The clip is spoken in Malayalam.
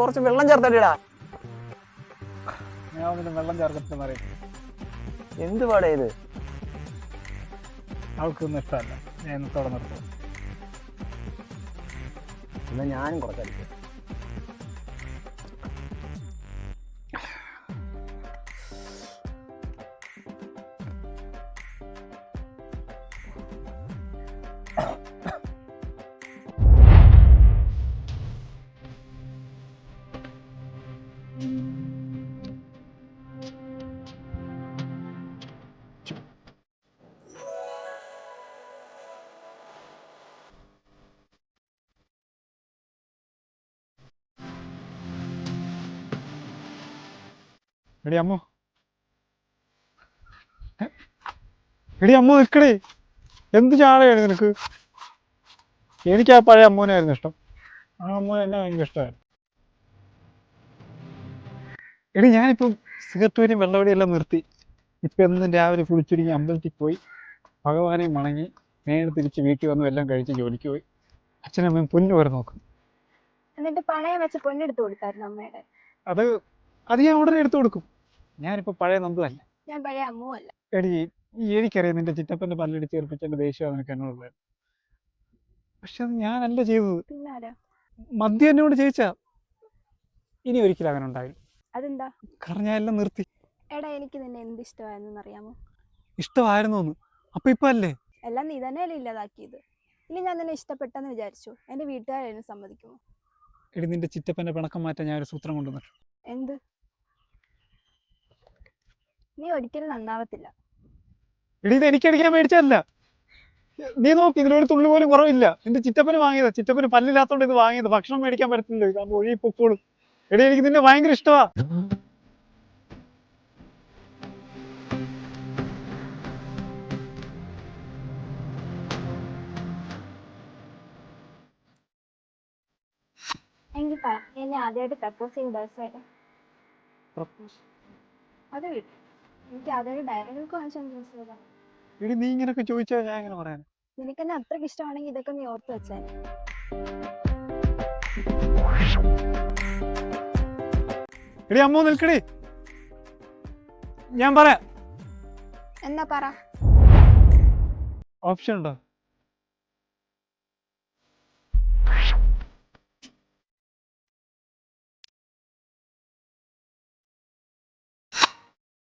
കുറച്ച് വെള്ളം ചേർത്തടിടാ. ഞാൻ ഒന്നിനും വെള്ളം ചേർക്കട്ടെന്ന് അറിയാം. എന്ത് പാടാ ഇത്? അവൾക്കൊന്നും ഇഷ്ടമല്ല. ഞാൻ ഇന്നത്തോടെ നിർത്തും. എന്നാ ഞാനും കുറച്ചടിക്കും. എടി അമ്മോ, എടി അമ്മോ നിൽക്കടേ. എന്ത് ചാടയാണ് നിനക്ക്? എനിക്ക് ആ പഴയ അമ്മൂനായിരുന്നു ഇഷ്ടം. ആ അമ്മൂനെ എന്നെ ഭയങ്കര ഇഷ്ടമായിരുന്നു. എടി ഞാനിപ്പം സിഗരറ്റ് വരെയും വെള്ളവടിയും എല്ലാം നിർത്തി. ഇപ്പം എന്നും രാവിലെ കുളിച്ചൊരുങ്ങി അമ്പലത്തിൽ പോയി ഭഗവാനെ മണങ്ങി നേരെ തിരിച്ച് വീട്ടിൽ വന്നു എല്ലാം കഴിച്ച് ജോലിക്ക് പോയി. അച്ഛനമ്മയും പൊന്നു വരെ നോക്കും. എന്നിട്ട് പണയം വെച്ച് പൊന്നെടുത്ത് കൊടുത്തായിരുന്നു അമ്മയുടെ. അത് ഞാൻ ഉടനെ എടുത്തു കൊടുക്കും. ഞാനിപ്പോൾ പഴയ നന്ദുവല്ല. ഞാൻ പഴയ അമ്മുവല്ല. എടി എനിക്കറിയാം നിന്റെ ചിറ്റപ്പൻ്റെ പല്ലടിച്ച് ചേർപ്പിച്ചതിൻ്റെ ദേഷ്യം നിനക്ക് എന്നോടുള്ളത്. പക്ഷെ അത് ഞാനല്ല ചെയ്തത്. പിന്നാരാ? മദ്യം എന്നോട് ചോദിച്ചാ ഇനി ഒരിക്കലും അങ്ങനെ ഉണ്ടാവില്ല. അതെന്താ? കാരണം ഞാൻ എല്ലാം നിർത്തി. എടാ എനിക്ക് നിന്നെ എന്ത് ഇഷ്ടമായിരുന്നു അറിയാമോ? ഇഷ്ടമായിരുന്നു ഒന്ന്. അപ്പൊ ഇപ്പൊ അല്ലേ? എല്ലാം നീ തന്നെയല്ലേ ഇല്ലാതാക്കിയത്. ഇനി ഞാൻ നിന്നെ ഇഷ്ടപ്പെട്ടെന്ന് വിചാരിച്ചു. എന്റെ വീട്ടുകാരെന്നെ സമ്മതിക്കുമോ? എടി നിന്റെ ചിറ്റപ്പൻ്റെ പിണക്കം മാറ്റാൻ ഞാൻ ഒരു സൂത്രം കൊണ്ടുവന്നിട്ടു. എന്ത്? നീ ഒരിക്കലും നന്നാവത്തില്ല. എടി ഇത് എനിക്കടിക്കാൻ മേടിച്ചതല്ല. നീ നോക്ക്, ഇതിലൊരു തുള്ളി പോലും കുറവില്ല. നിന്റെ ചിറ്റപ്പന് വാങ്ങിയതാ. ചിറ്റപ്പന് പല്ലില്ലാത്തോണ്ട് ഇത് വാങ്ങിയത്. ഭക്ഷണം മേടിക്കാൻ പറ്റത്തില്ല. കാരണം ഒഴി പൊക്കോളും. എടി എനിക്ക് നിന്നെ ഭയങ്കര ഇഷ്ടമാ. എങ്കിൽ പറ, എന്നെ ആദ്യമായിട്ട് പ്രപ്പോസ് ചെയ്ത ദിവസമായിട്ട്. അത് കിട്ടും. എനിക്ക് ആദ്യമായിട്ട് ഡയറി കാണിച്ചു. എടി നീ ഇങ്ങനൊക്കെ ചോദിച്ചാൽ ഞാൻ എങ്ങനെ പറയാൻ? നിനക്കെന്നെ അത്രയ്ക്ക് ഇഷ്ടമാണെങ്കിൽ ഇതൊക്കെ നീ ഓർത്ത് വെച്ചേ. എടി അമ്മോ നിൽക്കടി, ഞാൻ പറയാം. എന്നാ പറ. ഓപ്ഷൻ ഉണ്ടോ?